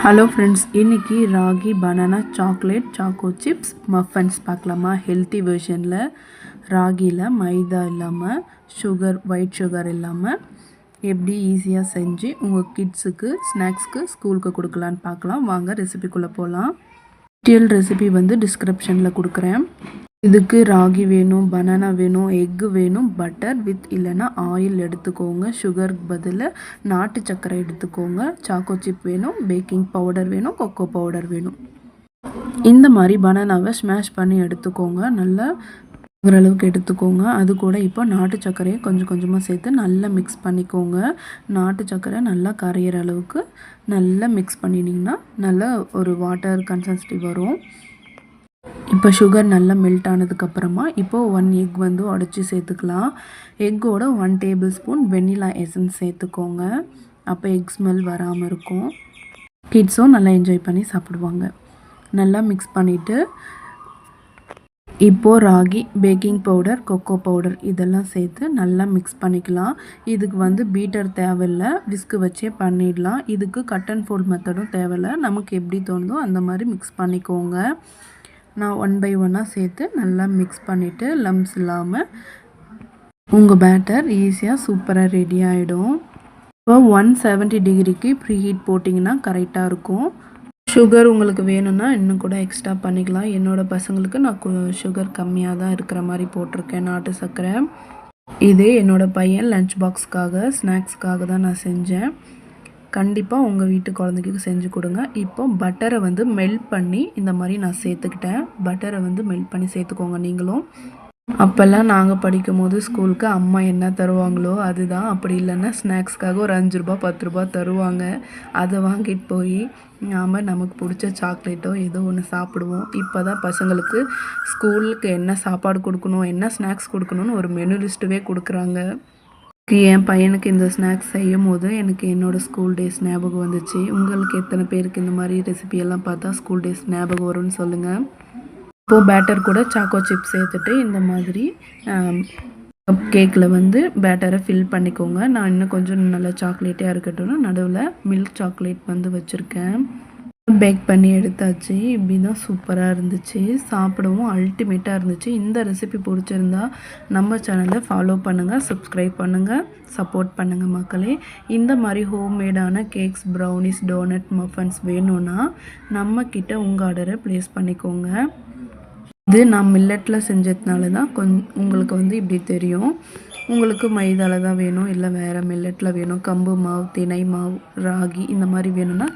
Hello friends, இன்றைக்கி ragi banana chocolate choco chips muffins பார்க்கலாமா. Healthy வெர்ஷனில் ராகியில் மைதா இல்லாமல் ஒயிட் சுகர் இல்லாமல் எப்படி ஈஸியாக செஞ்சு உங்கள் கிட்ஸுக்கு ஸ்நாக்ஸ்க்கு ஸ்கூலுக்கு கொடுக்கலான்னு பார்க்கலாம். வாங்க ரெசிபிக்குள்ளே போகலாம். டீட்டெயில் ரெசிபி டிஸ்கிரிப்ஷனில் கொடுக்குறேன். இதுக்கு ராகி வேணும், பனானா வேணும், எக்கு வேணும், பட்டர் வித் இல்லைன்னா ஆயில் எடுத்துக்கோங்க. சுகருக்கு பதில் நாட்டு சர்க்கரை எடுத்துக்கோங்க. சாக்கோ சிப் வேணும், பேக்கிங் பவுடர் வேணும், கொக்கோ பவுடர் வேணும். இந்த மாதிரி பனானாவை ஸ்மாஷ் பண்ணி எடுத்துக்கோங்க. நல்லா ஓரளவுக்கு எடுத்துக்கோங்க. அது கூட இப்போ நாட்டு சர்க்கரையை கொஞ்சம் கொஞ்சமாக சேர்த்து நல்லா மிக்ஸ் பண்ணிக்கோங்க. நாட்டு சர்க்கரை நல்லா கரையிற அளவுக்கு நல்லா மிக்ஸ் பண்ணினீங்கன்னா நல்லா ஒரு வாட்டர் கன்சிஸ்டன்சி வரும். இப்போ சுகர் நல்லா மெல்ட் ஆனதுக்கப்புறமா இப்போது 1 எக் உடச்சி சேர்த்துக்கலாம். எக்கோட 1 டேபிள் ஸ்பூன் வெண்ணிலா எசன்ஸ் சேர்த்துக்கோங்க. அப்போ எக் ஸ்மெல் வராமல் இருக்கும். கிட்ஸும் நல்லா என்ஜாய் பண்ணி சாப்பிடுவாங்க. நல்லா மிக்ஸ் பண்ணிவிட்டு இப்போது ragi, baking powder, cocoa powder இதெல்லாம் சேர்த்து நல்லா மிக்ஸ் பண்ணிக்கலாம். இதுக்கு பீட்டர் தேவையில்லை, விஸ்கு வச்சே பண்ணிடலாம். இதுக்கு கட் அண்ட் ஃபோல்ட் மெத்தடும் தேவையில்லை. நமக்கு எப்படி தோணுதோ அந்த மாதிரி மிக்ஸ் பண்ணிக்கோங்க. நான் 1 பை 1 சேர்த்து நல்லா மிக்ஸ் பண்ணிவிட்டு லம்ஸ் இல்லாமல் உங்கள் பேட்டர் ஈஸியாக சூப்பராக ரெடி ஆகிடும். இப்போ 170 டிகிரிக்கு ப்ரீ ஹீட் போட்டிங்கன்னா கரெக்டாக இருக்கும். சுகர் உங்களுக்கு வேணும்னா இன்னும் கூட எக்ஸ்ட்ரா பண்ணிக்கலாம். என்னோடய பசங்களுக்கு நான் சுகர் கம்மியாக தான் இருக்கிற மாதிரி போட்டிருக்கேன், நாட்டு சர்க்கரை. இதே என்னோடய பையன் லஞ்ச் பாக்ஸ்க்காக ஸ்நாக்ஸ்க்காக தான் நான் செஞ்சேன். கண்டிப்பாக உங்கள் வீட்டு குழந்தைக்கு செஞ்சு கொடுங்க. இப்போ பட்டரை மெல்ட் பண்ணி இந்த மாதிரி நான் சேர்த்துக்கிட்டேன். பட்டரை மெல்ட் பண்ணி சேர்த்துக்கோங்க நீங்களும். அப்போல்லாம் நாங்கள் படிக்கும் போது ஸ்கூலுக்கு அம்மா என்ன தருவாங்களோ அதுதான். அப்படி இல்லைன்னா ஸ்நாக்ஸ்க்காக ஒரு 5 ரூபா 10 ரூபா தருவாங்க. அதை வாங்கிட்டு போய் நமக்கு பிடிச்ச சாக்லேட்டோ ஏதோ ஒன்று சாப்பிடுவோம். இப்போ தான் பசங்களுக்கு ஸ்கூலுக்கு என்ன சாப்பாடு கொடுக்கணும், என்ன ஸ்நாக்ஸ் கொடுக்கணும்னு ஒரு மெனு லிஸ்ட்டுவே கொடுக்குறாங்க. என் பையனுக்கு இந்த ஸ்நாக்ஸ் செய்யும் போது எனக்கு என்னோடய ஸ்கூல் டேஸ் ஞாபகம் வந்துச்சு. உங்களுக்கு எத்தனை பேருக்கு இந்த மாதிரி ரெசிபியெல்லாம் பார்த்தா ஸ்கூல் டேஸ் ஞாபகம் வரும்னு சொல்லுங்கள். இப்போது பேட்டர் கூட சாக்கோ சிப்ஸ் சேர்த்துட்டு இந்த மாதிரி கப் கேக்கில் பேட்டரை ஃபில் பண்ணிக்கோங்க. நான் இன்னும் கொஞ்சம் நல்லா சாக்லேட்டாக இருக்கட்டும்னு நடுவில் மில்க் சாக்லேட் வச்சுருக்கேன். பேக் பண்ணி எடுத்தாச்சு. இப்படி தான் சூப்பராக இருந்துச்சு. சாப்பிடவும் அல்டிமேட்டாக இருந்துச்சு. இந்த ரெசிபி பிடிச்சிருந்தா நம்ம சேனலை ஃபாலோ பண்ணுங்கள், சப்ஸ்கிரைப் பண்ணுங்கள், சப்போர்ட் பண்ணுங்கள் மக்களே. இந்த மாதிரி ஹோம்மேடான கேக்ஸ், ப்ரௌனிஸ், டோனட், மஃபன்ஸ் வேணும்னா நம்மக்கிட்ட உங்கள் ஆர்டரை ப்ளேஸ் பண்ணிக்கோங்க. இது நான் மில்லட்டில் செஞ்சதுனால தான் உங்களுக்கு இப்படி தெரியும். உங்களுக்கு மைதாவில் தான் வேணும், இல்லை வேறு மில்லட்டில் வேணும், கம்பு மாவு, தினை மாவு, ராகி இந்த மாதிரி வேணும்னா